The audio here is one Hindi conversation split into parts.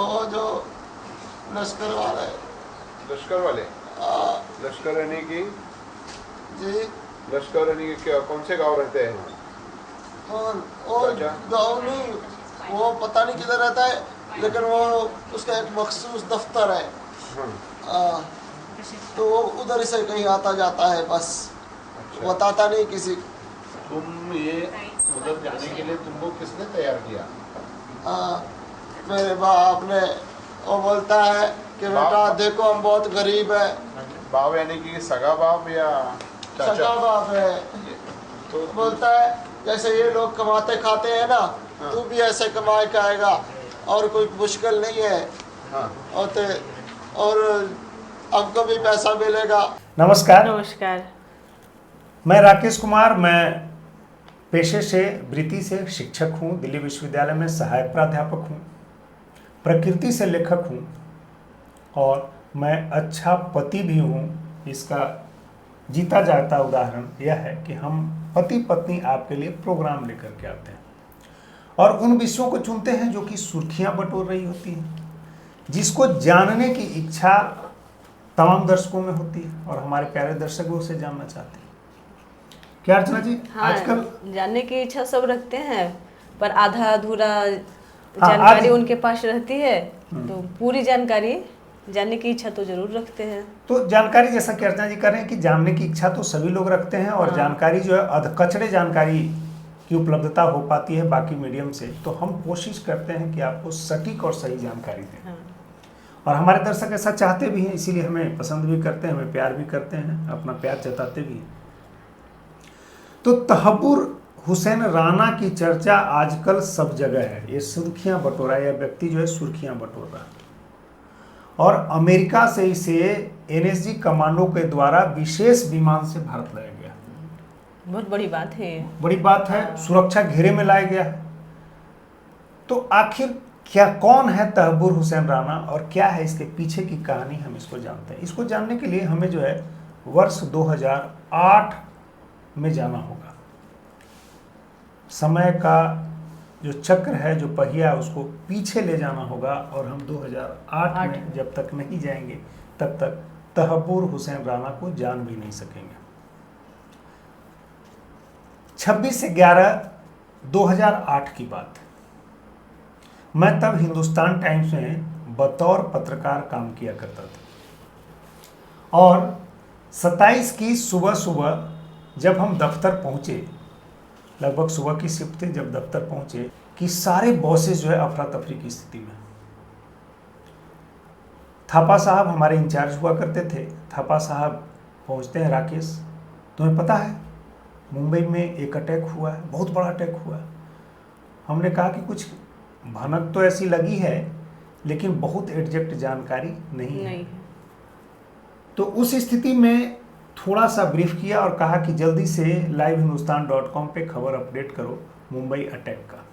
वो जो लश्कर वाले। लश्कर वाले? लश्कर यानी कि? जी लश्कर यानी कि क्या, कौन से गांव रहते हैं? और गाँव नहीं, वो पता नहीं किधर रहता है, लेकिन वो उसका एक मखसूस दफ्तर है। तो वो उधर से कहीं आता जाता है बस। अच्छा। बताता नहीं किसी। तुम ये उधर जाने के लिए तुमको किसने तैयार किया? मेरे बाप ने। वो बोलता है कि बेटा देखो हम बहुत गरीब है। बाप यानी कि सगा बाप या चाचा? सगा बाप है। तो बोलता है जैसे ये लोग कमाते खाते हैं ना, तू भी ऐसे कमाए खाएगा और कोई मुश्किल नहीं है। और हमको भी पैसा मिलेगा। नमस्कार। नमस्कार। मैं राकेश कुमार, मैं पेशे से वृत्ति से शिक्षक हूँ, दिल्ली विश्वविद्यालय में सहायक प्राध्यापक हूँ, प्रकृति से लेखक हूँ और मैं अच्छा पति भी हूँ। इसका जीता जाता उदाहरण यह है कि हम पति पत्नी आपके लिए प्रोग्राम लेकर के आते हैं और उन विषयों को चुनते हैं जो कि सुर्खियां बटोर रही होती हैं, जिसको जानने की इच्छा तमाम दर्शकों में होती है और हमारे प्यारे दर्शक भी उसे जानना चाहते हैं। क्या अर्चना जी? हाँ, आजकल जानने की इच्छा सब रखते हैं, पर आधा अधूरा जानकारी उनके पास रहती है, तो पूरी जानकारी जानने की इच्छा तो जरूर रखते हैं। तो जानकारी, जैसा कि अर्चना जी कर रहे हैं कि जानने की इच्छा तो सभी लोग रखते हैं और जानकारी जो है अधकचरे जानकारी की उपलब्धता हो पाती है बाकी मीडियम से, तो हम कोशिश करते हैं कि आपको सटीक और सही जानकारी दें। और हमारे दर्शक ऐसा चाहते भी हैं, इसीलिए हमें पसंद भी करते हैं, हमें प्यार भी करते हैं, अपना प्यार जताते भी हैं। तो तहब्बुर हुसैन राना की चर्चा आजकल सब जगह है। ये सुर्खियां बटोर रहा है, यह व्यक्ति जो है सुर्खियां बटोर रहा है और अमेरिका से इसे एनएसजी कमांडो के द्वारा विशेष विमान से भारत लाया गया। बहुत बड़ी बात है। बड़ी बात है, सुरक्षा घेरे में लाया गया है। तो आखिर क्या, कौन है तहब्बुर हुसैन राना और क्या है इसके पीछे की कहानी, हम इसको जानते हैं। इसको जानने के लिए हमें जो है वर्ष 2008 में जाना होगा। समय का जो चक्र है, जो पहिया, उसको पीछे ले जाना होगा और हम 2008 में जब तक नहीं जाएंगे तब तक तहब्बुर हुसैन राना को जान भी नहीं सकेंगे। 26/11/2008 की बात है। मैं तब हिंदुस्तान टाइम्स में बतौर पत्रकार काम किया करता था और 27 की सुबह सुबह जब हम दफ्तर पहुंचे, लगभग सुबह की शिफ्ट थी, जब दफ्तर पहुंचे कि सारे बॉसेस जो है अफरा तफरी की स्थिति में। थापा साहब हमारे इंचार्ज हुआ करते थे। थापा साहब पहुंचते हैं, राकेश तुम्हें पता है मुंबई में एक अटैक हुआ है, बहुत बड़ा अटैक हुआ है। हमने कहा कि कुछ भनक तो ऐसी लगी है लेकिन बहुत एग्जैक्ट जानकारी नहीं है। तो उस स्थिति में थोड़ा सा ब्रीफ किया और कहा कि जल्दी से livehindustanCom पे खबर अपडेट करो मुंबई अटैक का।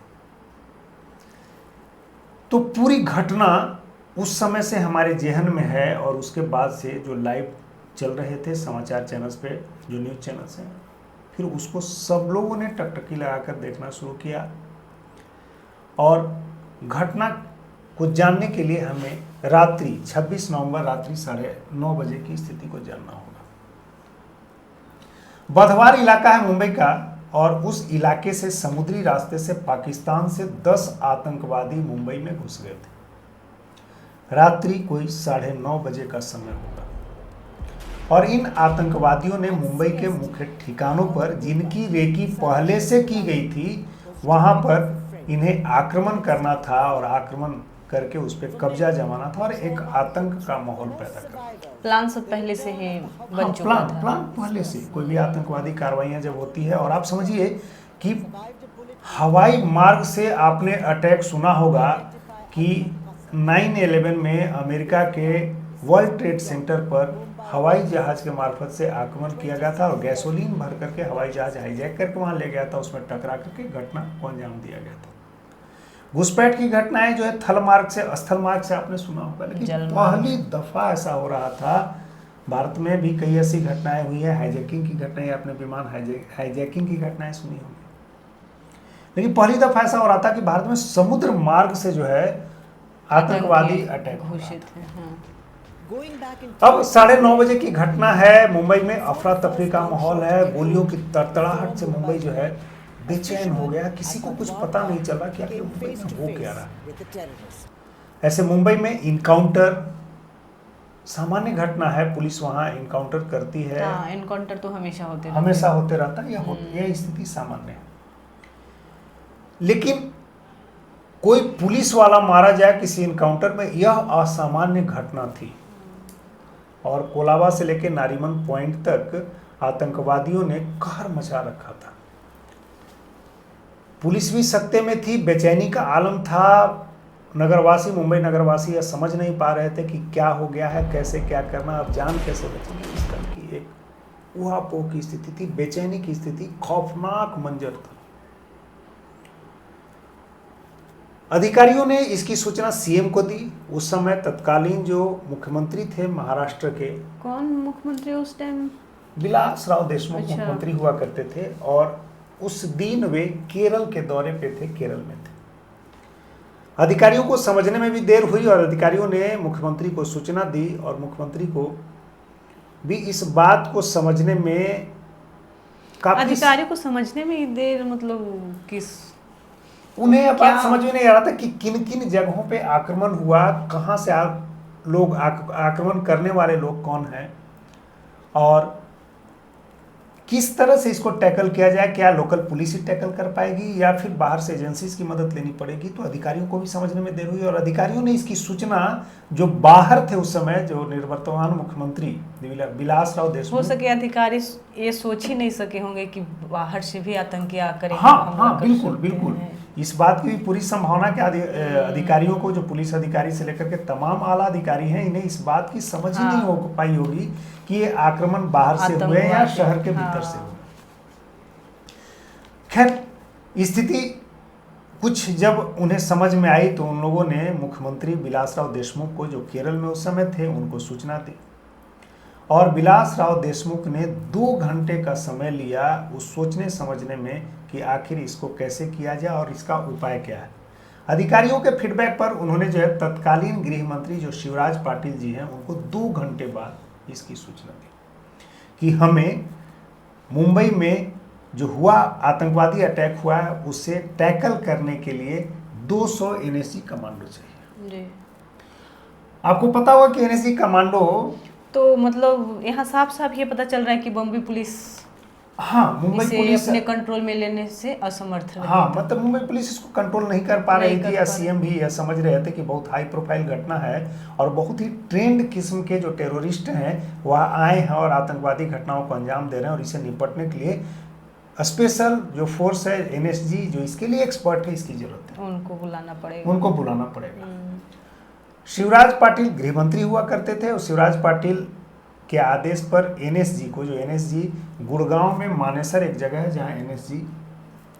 तो पूरी घटना उस समय से हमारे जेहन में है और उसके बाद से जो लाइव चल रहे थे समाचार चैनल्स पे, जो न्यूज़ चैनल्स हैं, फिर उसको सब लोगों ने टकटकी लगाकर देखना शुरू किया और घटना को जानने के लिए हमें रात्रि 26 नवंबर रात्रि 9:30 बजे की स्थिति को जानना होगा। बधवार इलाका है मुंबई का और उस इलाके से समुद्री रास्ते से पाकिस्तान से 10 आतंकवादी मुंबई में घुस गए थे। रात्रि कोई 9:30 बजे का समय होगा और इन आतंकवादियों ने मुंबई के मुख्य ठिकानों पर, जिनकी रेकी पहले से की गई थी, वहां पर इन्हें आक्रमण करना था और आक्रमण करके उस पर कब्जा जमाना था और एक आतंक का माहौल पैदा करना। प्लान सब पहले से ही बन चुका था। प्लान पहले से, कोई भी आतंकवादी कार्रवाइयां जब होती है, और आप समझिए कि हवाई मार्ग से आपने अटैक सुना होगा कि 9/11 में अमेरिका के वर्ल्ड ट्रेड सेंटर पर हवाई जहाज के मार्फत से आक्रमण किया गया था और गैसोलीन भर करके हवाई जहाज हाईजैक करके वहां ले गया था, उसमें टकरा करके घटना को अंजाम दिया गया था। घुसपैठ की घटनाएं जो है थल मार्ग से, स्थल मार्ग से आपने सुना होगा, लेकिन पहली दफा ऐसा हो रहा था। भारत में भी कई ऐसी घटनाएं हुई है, हाईजैकिंग की घटनाएं, आपने विमान हाईजैकिंग की घटनाएं सुनी होंगी, लेकिन पहली दफा ऐसा हो रहा था कि भारत में समुद्र मार्ग से जो है आतंकवादी अटैक घोषित है। हाँ। अब 9:30 बजे की घटना है। मुंबई में अफरा तफरी का माहौल है। गोलियों की तड़तड़ाहट से मुंबई जो है बेचैन हो गया। किसी को कुछ पता नहीं चला कि आखिर मुंबई में हो क्या रहा है। ऐसे मुंबई में इनकाउंटर सामान्य घटना है। पुलिस वहां इनकाउंटर करती है। हाँ, इनकाउंटर तो हमेशा होते रहता है। यह स्थिति सामान्य है। लेकिन कोई पुलिस वाला मारा जाए किसी इनकाउंटर में, यह असामान्य घटना थी। और कोलाबा से लेकर नारीमन पॉइंट तक आतंकवादियों ने कहर मचा रखा था। पुलिस भी सत्ते में थी, बेचैनी का आलम था। नगरवासी, मुंबई नगरवासी यह समझ नहीं पा रहे थे कि क्या हो गया है, कैसे क्या करना, अब जान कैसे बचेगी। इस तरह की एक ऊहापोह की स्थिति थी, बेचैनी की स्थिति, खौफनाक मंजर था। अधिकारियों ने इसकी सूचना सीएम को दी। उस समय तत्कालीन जो मुख्यमंत्री थे महाराष्ट्र के, कौन मुख्यमंत्री उस टाइम? विलासराव देशमुख मुख्यमंत्री हुआ करते थे। और उस दिन वे केरल के दौरे पे थे, केरल में थे। अधिकारियों को समझने में भी देर हुई और अधिकारियों ने मुख्यमंत्री को सूचना दी और मुख्यमंत्री को भी इस बात को समझने में काफी, अधिकारियों को समझने में देर मतलब किस, उन्हें अब बात समझ में नहीं आ रहा था कि किन किन जगहों पे आक्रमण हुआ, कहां से लोग आक्रमण करने वाले लोग कौन हैं और किस तरह से इसको टैकल किया जाए। क्या लोकल पुलिस ही टैकल कर पाएगी या फिर बाहर से एजेंसीज की मदद लेनी पड़ेगी। तो अधिकारियों को भी समझने में देर हुई और अधिकारियों ने इसकी सूचना, जो बाहर थे उस समय, जो निवर्तमान मुख्यमंत्री विलासराव देशमुख, हो सके अधिकारी ये सोच ही नहीं सके होंगे कि बाहर से भी आतंकी आकर, हाँ बिल्कुल इस बात की भी पूरी संभावना कि अधिकारियों को, जो पुलिस अधिकारी से लेकर के तमाम आला अधिकारी हैं, इन्हें इस बात की समझ ही नहीं हो पाई होगी कि ये आक्रमण बाहर से हुए या शहर के भीतर से हुए। खैर स्थिति कुछ जब उन्हें समझ में आई तो उन लोगों ने मुख्यमंत्री विलासराव देशमुख को, जो केरल में उस समय थे, उनको सूचना दी और विलासराव देशमुख ने 2 घंटे का समय लिया उस सोचने समझने में कि आखिर इसको कैसे किया जाए और इसका उपाय क्या है। अधिकारियों के फीडबैक पर उन्होंने जो है तत्कालीन गृह मंत्री जो शिवराज पाटिल जी हैं, उनको 2 घंटे बाद इसकी सूचना दी कि हमें मुंबई में जो हुआ आतंकवादी अटैक हुआ है उसे टैकल करने के लिए 200 एनएसजी कमांडो चाहिए जी। आपको पता होगा कि एनएसजी कमांडो, तो मतलब यहाँ साफ साफ ये पता चल रहा है कि बॉम्बे पुलिस, हाँ, मुंबई पुलिस अपने कंट्रोल में लेने से असमर्थ रही। हाँ, मतलब मुंबई पुलिस इसको कंट्रोल नहीं कर पा रही थी या सीएम भी यह समझ रहे थे कि बहुत हाई प्रोफाइल घटना है और बहुत ही ट्रेंड किस्म के जो टेररिस्ट हैं वह आए हैं और आतंकवादी घटनाओं को अंजाम दे रहे हैं और इसे निपटने के लिए स्पेशल जो फोर्स है एनएसजी, जो इसके लिए एक्सपर्ट है, इसकी जरूरत है, उनको बुलाना पड़ेगा। शिवराज पाटिल गृह मंत्री हुआ करते थे और शिवराज पाटिल के आदेश पर एनएसजी को, जो एनएसजी गुड़गांव में मानेसर एक जगह है जहां एनएसजी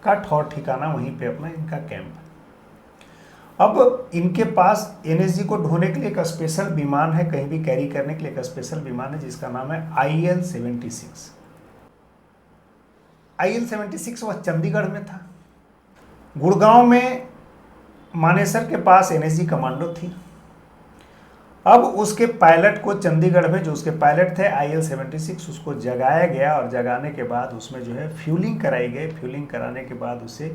का ठौर ठिकाना, वहीं पे अपना इनका कैंप है। अब इनके पास एनएसजी को ढोने के लिए एक स्पेशल विमान है, कहीं भी कैरी करने के लिए एक स्पेशल विमान है जिसका नाम है IL-76। IL-76 वह चंडीगढ़ में था। गुड़गांव में मानेसर के पास एनएसजी कमांडो थी। अब उसके पायलट को चंडीगढ़ में, जो उसके पायलट थे IL-76, उसको जगाया गया और जगाने के बाद उसमें जो है फ्यूलिंग कराई गई। फ्यूलिंग कराने के बाद उसे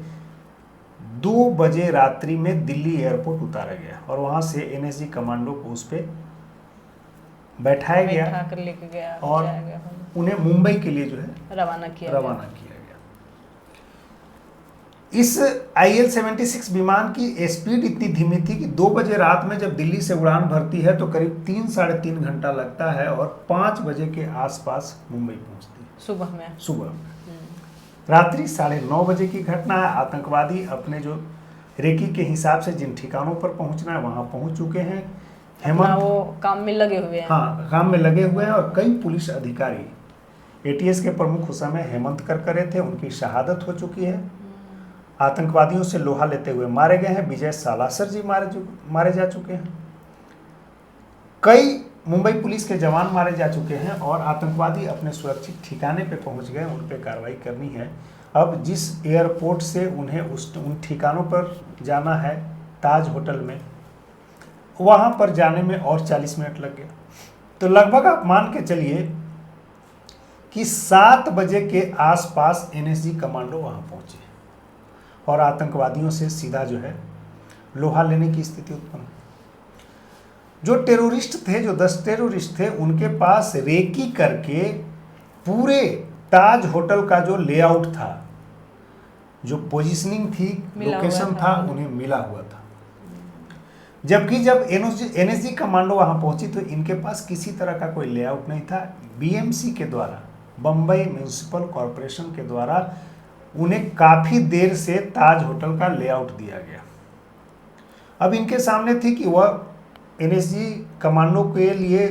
2 बजे रात्रि में दिल्ली एयरपोर्ट उतारा गया और वहां से एनएसजी कमांडो को उस पर बैठाया गया और उन्हें मुंबई के लिए जो है रवाना किया गया। इस IL-76 विमान की स्पीड इतनी धीमी थी कि 2 बजे रात में जब दिल्ली से उड़ान भरती है तो करीब 3-3.5 घंटा लगता है और 5 बजे के आसपास मुंबई पहुंचती है सुबह में। रात्रि 9:30 बजे की घटना है। आतंकवादी अपने जो रेकी के हिसाब से जिन ठिकानों पर पहुंचना है वहां पहुंच चुके हैं। हेमंत वो काम में लगे हुए हैं। हाँ, काम में लगे हुए हैं और कई पुलिस अधिकारी, ATS के प्रमुख उस समय हेमंत करकरे थे, उनकी शहादत हो चुकी है। आतंकवादियों से लोहा लेते हुए मारे गए हैं। विजय सालासर जी मारे जा चुके हैं। कई मुंबई पुलिस के जवान मारे जा चुके हैं और आतंकवादी अपने सुरक्षित ठिकाने पे पहुंच गए। उन पे कार्रवाई करनी है। अब जिस एयरपोर्ट से उन्हें उन ठिकानों पर जाना है, ताज होटल में, वहाँ पर जाने में और 40 मिनट लग गया। तो लगभग आप मान के चलिए कि 7 बजे के आसपास एनएसजी कमांडो वहाँ पहुँचे और आतंकवादियों से सीधा जो है लोहा लेने की स्थिति उत्पन्न। जो टेररिस्ट थे, जो 10 टेररिस्ट थे, उनके पास रेकी करके पूरे ताज होटल का जो लेआउट था, जो पोजीशनिंग थी, लोकेशन था, उन्हें मिला हुआ था। जबकि जब एनएसजी कमांडो वहां पहुंची तो इनके पास किसी तरह का कोई लेआउट नहीं था। बीएमसी के द्वारा, बम्बई म्यूनिसिपल कॉरपोरेशन के द्वारा उन्हें काफी देर से ताज होटल का लेआउट दिया गया। अब इनके सामने थी कि वह एनएसजी कमांडो के लिए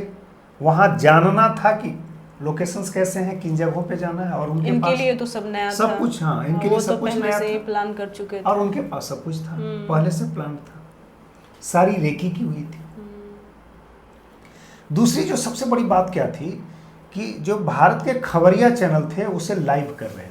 वहां जानना था कि लोकेशंस कैसे हैं, किन जगहों पे जाना है, और उनके इनके पास लिए तो सब नया था। सब कुछ, हाँ, इनके लिए सब कुछ नया से था प्लान कर चुके थे और उनके पास सब कुछ था, पहले से प्लान था, सारी रेकी की हुई थी। दूसरी जो सबसे बड़ी बात क्या थी कि जो भारत के खबरिया चैनल थे उसे लाइव कर रहे थे,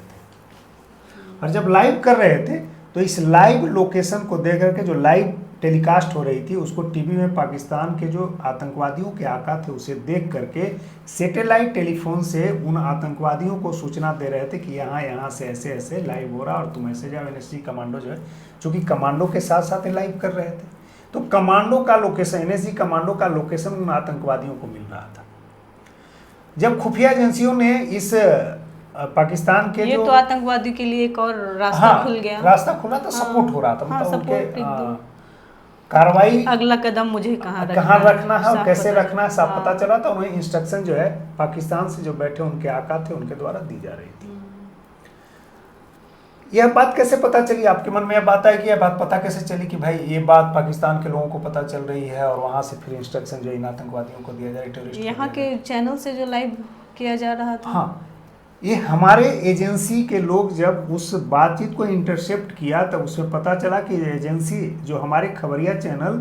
और जब लाइव कर रहे थे तो इस लाइव लोकेशन को देख करके, जो लाइव टेलीकास्ट हो रही थी, उसको टीवी में पाकिस्तान के जो आतंकवादियों के आका थे उसे देख करके सैटेलाइट टेलीफोन से उन आतंकवादियों को सूचना दे रहे थे कि यहाँ से ऐसे ऐसे लाइव हो रहा और तुम ऐसे जाओ। एनएसजी कमांडो जो है, चूँकि कमांडो के साथ साथ लाइव कर रहे थे, तो कमांडो का लोकेशन, एनएसजी कमांडो का लोकेशन उन आतंकवादियों को मिल रहा था। जब खुफिया एजेंसियों ने इस पाकिस्तान के ये जो, तो आतंकवादी के लिए एक और रास्ता खुल गया, रास्ता खुला था, सपोर्ट हो रहा था, मतलब सपोर्ट उनके कार्रवाई, अगला कदम मुझे कहाँ रखना है और कैसे रखना है साफ पता चला था। उन्हें इंस्ट्रक्शन जो है पाकिस्तान से जो बैठे उनके आका थे उनके द्वारा दी जा रही थी। यह बात कैसे पता चली? आपके मन में यह बात है कि यह बात पता कैसे चली कि भाई ये बात पाकिस्तान के लोगों को पता चल रही है और वहां से फिर इंस्ट्रक्शन जो इन आतंकवादियों को दिया जाए, टेररिस्ट यहाँ के चैनल से जो लाइव किया जा रहा था? हाँ, ये हमारे एजेंसी के लोग जब उस बातचीत को इंटरसेप्ट किया तब उसमें पता चला कि एजेंसी जो हमारे खबरिया चैनल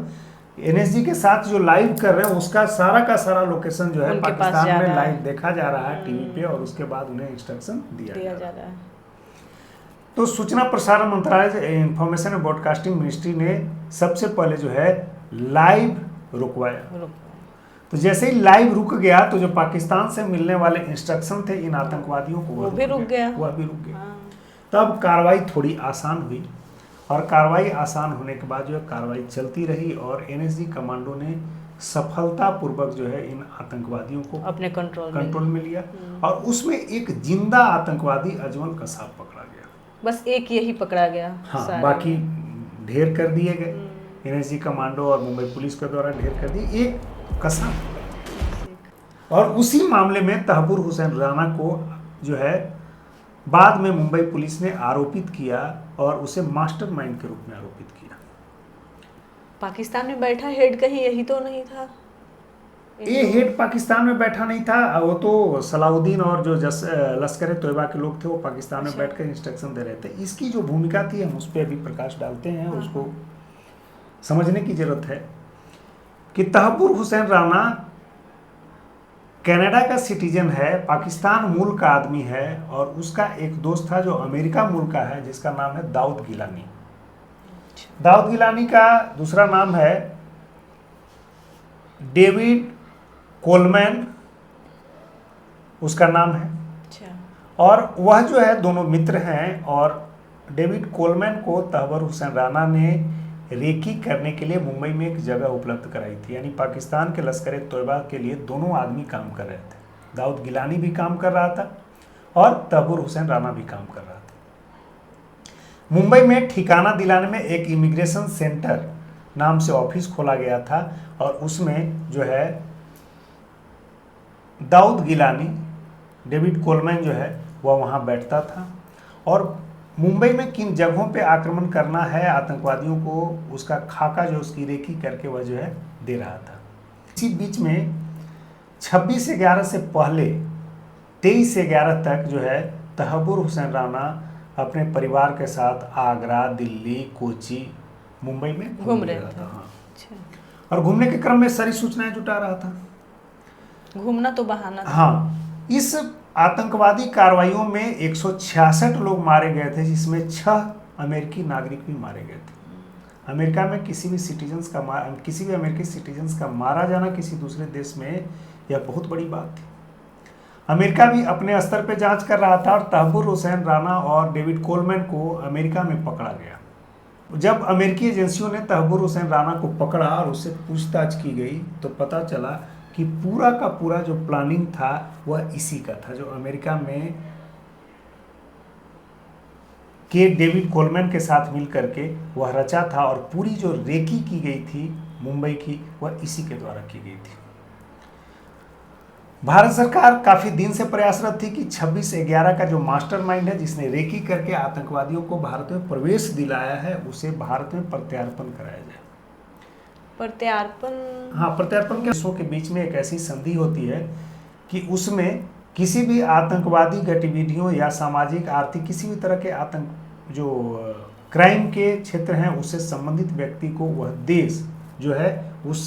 एनएसजी के साथ जो लाइव कर रहे हैं उसका सारा का सारा लोकेशन जो है पाकिस्तान में लाइव देखा जा रहा है टीवी पे, और उसके बाद उन्हें इंस्ट्रक्शन दिया जा रहा है। तो सूचना प्रसारण मंत्रालय, इंफॉर्मेशन एंड ब्रॉडकास्टिंग मिनिस्ट्री ने सबसे पहले जो है लाइव रुकवाया। तो जैसे ही लाइव रुक गया तो जो पाकिस्तान से मिलने वाले इंस्ट्रक्शन थे इन आतंकवादियों को, वो भी रुक गया। तब कार्रवाई थोड़ी आसान हुई, और कार्रवाई आसान होने के बाद जो है कार्रवाई चलती रही और एनएसजी कमांडो ने सफलतापूर्वक जो है इन आतंकवादियों को अपने कंट्रोल में लिया, और उसमें एक जिंदा आतंकवादी अजमल कसाब पकड़ा गया। बस एक यही पकड़ा गया, हाँ, बाकी ढेर कर दिए गए। एनएसजी कमांडो और मुंबई पुलिस के द्वारा ढेर कर दिए एक कसाब। और उसी मामले में तहबुर हुसैन राना को जो है बाद में मुंबई पुलिस ने आरोपित किया और उसे मास्टरमाइंड के रूप में आरोपित किया। पाकिस्तान में बैठा हेड कहीं यही तो नहीं था? ये हेड पाकिस्तान में बैठा नहीं था, वो तो सलाउद्दीन और जो लश्कर तोयबा के लोग थे वो पाकिस्तान में बैठकर इंस्ट्रक्शन दे रहे थे। इसकी जो भूमिका थी हम उस पर अभी प्रकाश डालते हैं, उसको समझने की जरूरत है कि तहबुर हुसैन राना कनाडा का सिटीजन है, पाकिस्तान मूल का आदमी है, और उसका एक दोस्त था जो अमेरिका मूल का है जिसका नाम है दाऊद गिलानी। दाऊद गिलानी का दूसरा नाम है डेविड कोलमैन, उसका नाम है। और वह जो है दोनों मित्र हैं, और डेविड कोलमैन को तहबुर हुसैन राना ने रेकी करने के लिए मुंबई में एक जगह उपलब्ध कराई थी। यानी पाकिस्तान के लश्कर तोयबा के लिए दोनों आदमी काम कर रहे थे। दाऊद गिलानी भी काम कर रहा था और तहबुर हुसैन राना भी काम कर रहा था। मुंबई में ठिकाना दिलाने में एक इमिग्रेशन सेंटर नाम से ऑफिस खोला गया था, और उसमें जो है दाऊद गिलानी, डेविड कोलमैन जो है वह वहाँ बैठता था, और मुंबई में किन जगहों पे आक्रमण करना है आतंकवादियों को उसका खाका जो उसकी रेकी करके वह जो है दे रहा था। इसी बीच में 26/11 से पहले 23/11 तक जो है तहबुर हुसैन राना अपने परिवार के साथ आगरा, दिल्ली, कोची, मुंबई में घूम रहा था। हाँ, और घूमने के क्रम में सारी सूचनाएं जुटा रहा था। घूमना तो बहाना था। हाँ, इस आतंकवादी कार्रवाइयों में 166 लोग मारे गए थे, जिसमें 6 अमेरिकी नागरिक भी मारे गए थे। अमेरिका में किसी भी अमेरिकी सिटीजन्स का मारा जाना किसी दूसरे देश में यह बहुत बड़ी बात थी। अमेरिका भी अपने स्तर पर जांच कर रहा था और तहब्बुर हुसैन राना और डेविड कोलमैन को अमेरिका में पकड़ा गया। जब अमेरिकी एजेंसियों ने तहब्बुर हुसैन राना को पकड़ा और उससे पूछताछ की गई तो पता चला कि पूरा का पूरा जो प्लानिंग था वह इसी का था, जो अमेरिका में के डेविड कोलमैन के साथ मिल करके वह रचा था और पूरी जो रेकी की गई थी मुंबई की वह इसी के द्वारा की गई थी। भारत सरकार काफी दिन से प्रयासरत थी कि 26/11 का जो मास्टरमाइंड है जिसने रेकी करके आतंकवादियों को भारत में प्रवेश दिलाया है उसे भारत में प्रत्यार्पण कराया जाए। प्रत्यार्पण? हाँ, प्रत्यार्पण के देशों के बीच में एक ऐसी संधि होती है कि उसमें किसी भी आतंकवादी गतिविधियों या सामाजिक आर्थिक किसी भी तरह के जो क्राइम के क्षेत्र हैं उससे संबंधित व्यक्ति को वह देश जो है उस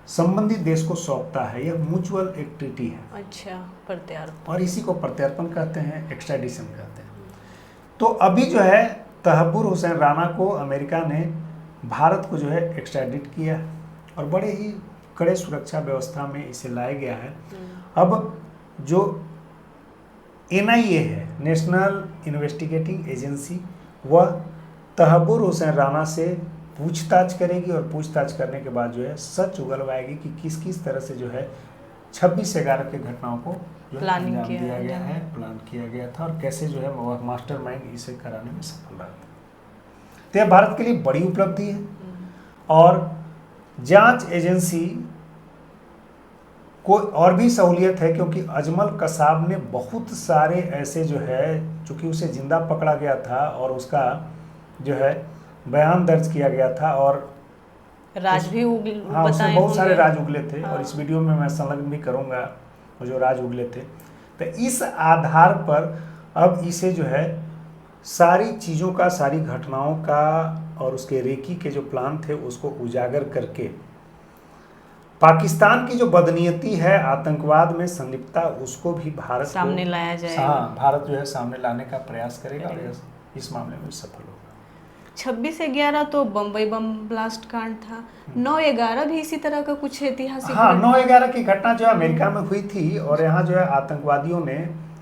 संबंधित देश को सौंपता है। यह म्यूचुअल एक ट्रीटी है। अच्छा, प्रत्यार्पण। और इसी को प्रत्यार्पण कहते हैं, एक्सट्राडिशन कहते हैं। तो अभी जो है तहब्बुर हुसैन राणा को अमेरिका ने भारत को जो है एक्सट्राडिट किया और बड़े ही कड़े सुरक्षा व्यवस्था में इसे लाया गया है। अब जो NIA है, नेशनल इन्वेस्टिगेटिंग एजेंसी, वह तहब्बुर हुसैन राणा से पूछताछ करेगी और पूछताछ करने के बाद जो है सच उगलवाएगी कि किस किस तरह से जो है 26/11 के घटनाओं को जो है अंजाम दिया गया है, प्लान किया गया था और कैसे जो है वह मास्टरमाइंड इसे कराने में सफल रहा था। तो यह भारत के लिए बड़ी उपलब्धि है और जांच एजेंसी को और भी सहूलियत है क्योंकि अजमल कसाब ने बहुत सारे ऐसे जो है, चूंकि उसे जिंदा पकड़ा गया था और उसका जो है बयान दर्ज किया गया था और राज भी हाँ, उसमें बहुत सारे राज उगले थे। हाँ। और इस वीडियो में मैं संलग्न भी करूंगा वो जो राज उगले थे। तो इस आधार पर अब इसे जो है सारी चीज़ों का, सारी घटनाओं का और उसके रेकी के जो प्लान थे उसको उजागर करके पाकिस्तान की जो बदनीयती है, आतंकवाद में संलिप्तता, उसको भी भारत सामने लाया जाएगा। हाँ, भारत जो है सामने लाने का प्रयास करेगा और इस मामले में सफल होगा। 26/11 तो बम्बई बम ब्लास्ट कांड था। 9/11 भी इसी तरह का कुछ ऐतिहासिक? हाँ, 9/11 की घटना जो है अमेरिका में हुई थी और यहाँ जो है आतंकवादियों ने,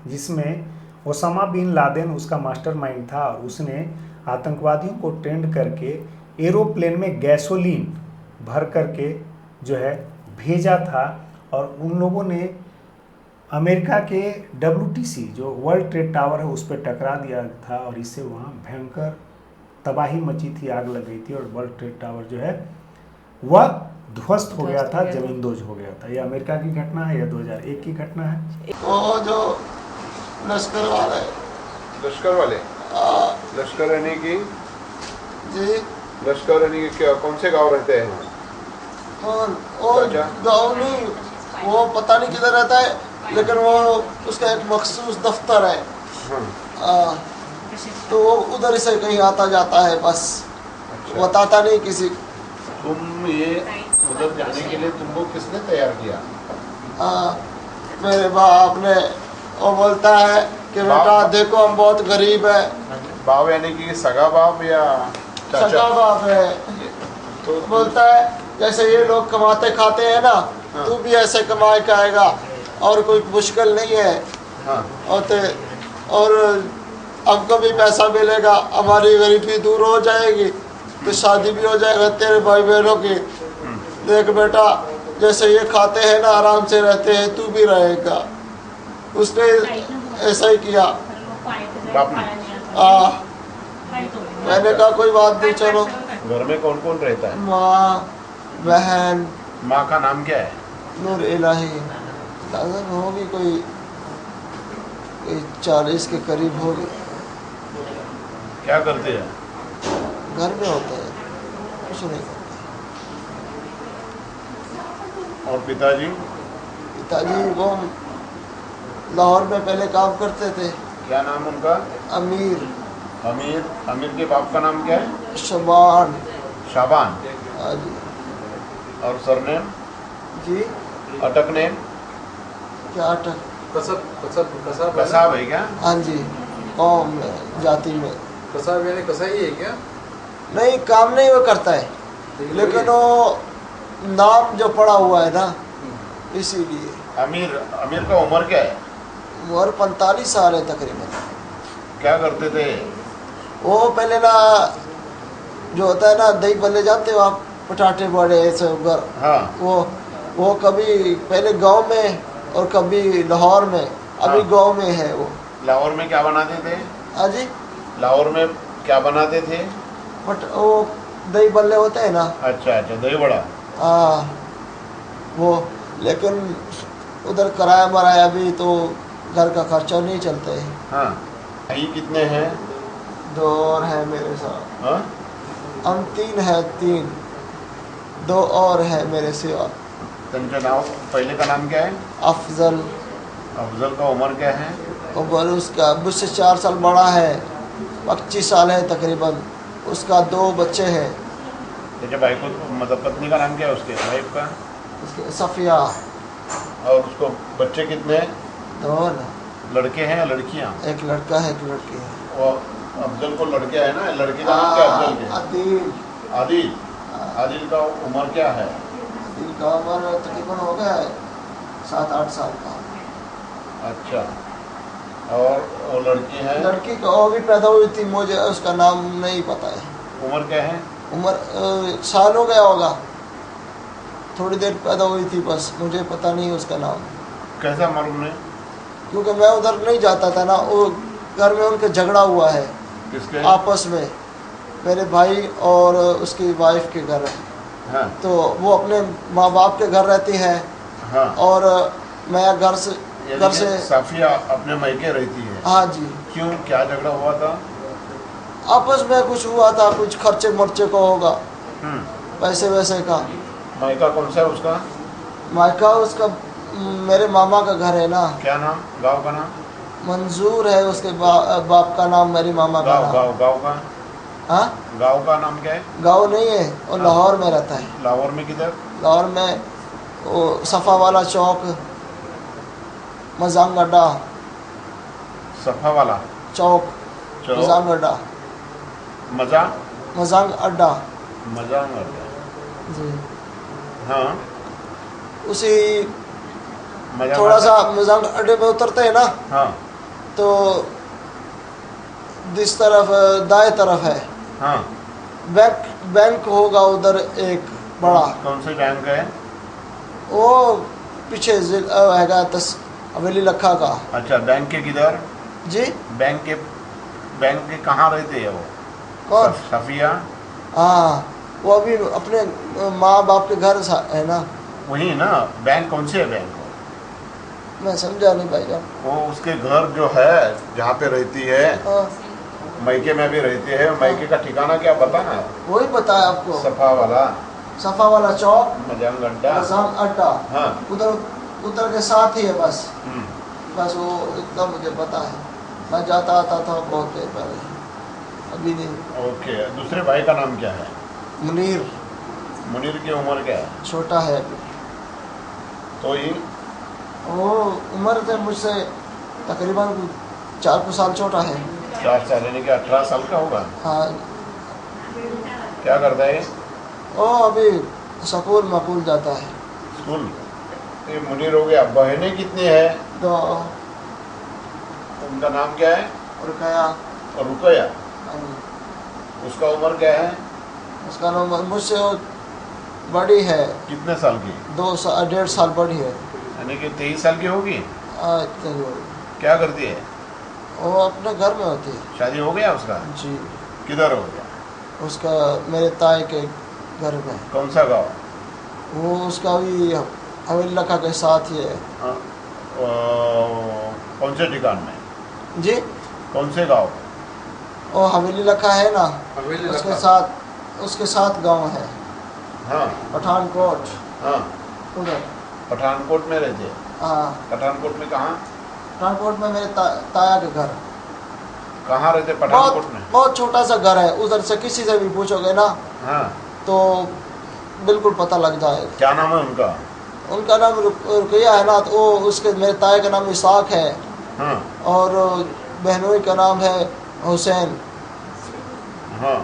जिसमें ओसामा बिन लादेन उसका मास्टरमाइंड था, और उसने आतंकवादियों को ट्रेंड करके एरोप्लेन में गैसोलीन भर करके जो है भेजा था और उन लोगों ने अमेरिका के WTC जो वर्ल्ड ट्रेड टावर है उस पर टकरा दिया था और इससे वहाँ भयंकर तबाही मची थी, आग लग गई थी और वर्ल्ड ट्रेड टावर जो है वह ध्वस्त हो गया था, जमींदोज हो गया था। यह अमेरिका की घटना है, यह 2001 की घटना है। वो जो लश्कर वाले लश्कर यानी कि जी, लश्कर यानी कि कौन से गांव रहते हैं? और गाँव नहीं, वो पता नहीं किधर रहता है, लेकिन वो उसका एक मखसूस दफ्तर है। तो वो उधर से कहीं आता जाता है, बस बताता नहीं किसी। तुम ये उधर जाने के लिए तुमको किसने तैयार किया? मेरे बाप ने। वो बोलता है कि बेटा देखो हम बहुत गरीब है। बाप यानी कि सगा बाप या चाचा? सगा बाप है। तो बोलता है जैसे ये लोग कमाते खाते हैं ना, तू भी ऐसे कमाए खाएगा और कोई मुश्किल नहीं है। और हमको भी पैसा मिलेगा, हमारी गरीबी दूर हो जाएगी, तो शादी भी हो जाएगा तेरे भाई बहनों की। देख बेटा जैसे ये खाते हैं ना, आराम से रहते हैं, तू भी रहेगा। उसने ऐसा ही किया। मैंने कहा कोई बात नहीं, चलो। घर में कौन कौन रहता है? माँ, बहन। माँ का नाम क्या है? नूर इलाही। होगी कोई 40 के करीब होगी। क्या करते हैं? घर में होता है, कुछ नहीं करता। और पिताजी? पिताजी वो लाहौर में पहले काम करते थे। क्या नाम उनका? अमीर। अमीर के बाप का नाम क्या है? शाबान। शाबान। हाँ जी। और सरनेम? जी। अटक नेम? क्या अटक? कसाब है क्या? हाँ जी, कौम में, जाति में। कसाब यानी कसाई है क्या? नहीं, काम नहीं वो करता है, लेकिन वो नाम जो पड़ा हुआ है ना, इसीलिए। अमीर अमीर का उम्र क्या है? उम्र 45 साल है तकरीबन। क्या करते थे? वो पहले ना जो होता है ना, दही बल्ले जानते हो आप, पटाटे बड़े ऐसे उगर, हाँ वो कभी पहले गांव में और कभी लाहौर में, अभी हाँ। गांव में है वो। लाहौर में क्या बनाते थे? हाँ जी, लाहौर में क्या बनाते थे? बट वो दही बल्ले होते हैं ना, अच्छा अच्छा, दही बड़ा। हाँ वो। लेकिन उधर किराया मराया भी तो घर का खर्चा नहीं चलता है। हाँ। भाई कितने हैं? 2 और है मेरे साथ। हाँ? हम 3 है, 3, 2 और है मेरे सिवा। तुमका नाम, पहले का नाम क्या है? अफजल। अफजल का उम्र क्या है? और उसका मुझसे 4 साल बड़ा है, 25 साल है तकरीबन। उसका 2 बच्चे हैं। तेरे भाई को, मतलब पत्नी का नाम क्या है उसके, वाइफ का? उसके सफ़िया। और उसको बच्चे कितने? 2 ना, लड़के हैं या लड़कियां? एक लड़का है, एक लड़की है। और अफजल को लड़के है ना, लड़के का नाम क्या है अफजल के? आदिल। आदिल। आदिल का उम्र क्या है? आदिल का उम्र तकरीबन हो गया है 7-8 साल का। अच्छा। और वो लड़की है? लड़की का वो भी पैदा हुई थी, मुझे उसका नाम नहीं पता है। उम्र क्या है? उम्र साल हो गया होगा, थोड़ी देर पैदा हुई थी बस, मुझे पता नहीं उसका नाम, कैसा मालूम नहीं? क्योंकि मैं उधर नहीं जाता था ना। वो घर में उनका झगड़ा हुआ है किसके? आपस में, मेरे भाई और उसकी वाइफ के घर। हाँ तो वो अपने माँ बाप के घर रहती है हाँ। और मैं घर से यानी कि साफिया अपने मायके रहती है? हाँ जी। क्यों, क्या झगड़ा हुआ था? आपस में कुछ हुआ था, कुछ खर्चे मर्चे को होगा, पैसे वैसे का। मायका कौन सा है उसका? मायका उसका मेरे मामा का घर है ना। क्या नाम, गांव का नाम? मंजूर है उसके बाप का नाम, मेरी मामा का गांव नाम। गांव गांव का? हाँ, गांव का नाम क्या है? गाँव नहीं है, वो लाहौर में रहता है। लाहौर में किधर? लाहौर में वो सफ़ा वाला चौक, मजांग अड्डा सफा वाला चौक, चौक? मजांग अड्डा, मजा मजांग अड्डा मजा जी। हाँ। उसी मजा थोड़ा सा मजांग अड्डे में उतरते हैं ना, हाँ तो जिस तरफ दाएं तरफ है हाँ। बैंक होगा उधर एक बड़ा। कौन से बैंक है? वो पीछे हैगा हवेली लखा का। अच्छा, बैंक के किधर? जी। बैंक के कहाँ रहते हैं वो? कौन? सफिया? हाँ, वो अभी अपने माँ बाप के घर है ना। वही ना, बैंक कौन से है बैंक? मैं समझा नहीं भाईजान। वो उसके घर जो है जहाँ पे रहती है, हाँ, मायके में भी रहती है, मायके का ठिकाना क्या पता ना? वही बताया आपको, सफा वाला, सफा वाला चौक, मजांग अड्डा। मजांग अड्डा। हाँ। उधर के साथ ही है बस। हम्म। बस वो इतना मुझे पता है, मैं जाता आता था बहुत देर पहले, अभी नहीं। ओके, दूसरे भाई का नाम क्या है? मुनीर। मुनीर की उम्र क्या है? छोटा है अभी। तो ये वो उम्र से मुझसे तकरीबन 4 साल छोटा है। 4 साल, यानी कि 18 साल का होगा। हाँ। क्या करता है? वो अभी स्कूल मकूल जाता है। स्कूल? ये मुनीर हो गया। बहनें कितनी है? 2। उनका नाम क्या है? रुकया। और रुकया, उसका उम्र क्या है? उसका नाम मुझसे वो बड़ी है। कितने साल की? 1.5 साल बड़ी है। यानी कि 23 साल की होगी। इतने ही बड़ी। क्या करती है? वो अपने घर में होती है। शादी हो गया उसका? जी। किधर हो गया? उसका मेरे ताए के घर में। कौन सा गाँव? वो उसका भी हवेली लखा के साथ ही है। कौन से ठिकान में? जी। कौन से गाँव? वो हवेली लखा है ना, हवेली उसके साथ गांव है। हाँ पठानकोट। हाँ। उधर पठानकोट में रहते हैं? हाँ। पठानकोट में कहाँ? पठानकोट में मेरे ताया के घर। कहाँ रहते पठानकोट में? बहुत छोटा सा घर है, उधर से किसी से भी पूछोगे ना हाँ तो बिल्कुल पता लग जाएगा। क्या नाम है उनका? उनका नाम रुकैया है ना, तो वो उसके मेरे ताए का नाम इसाक है। हाँ और बहनोई का नाम है हुसैन। हाँ।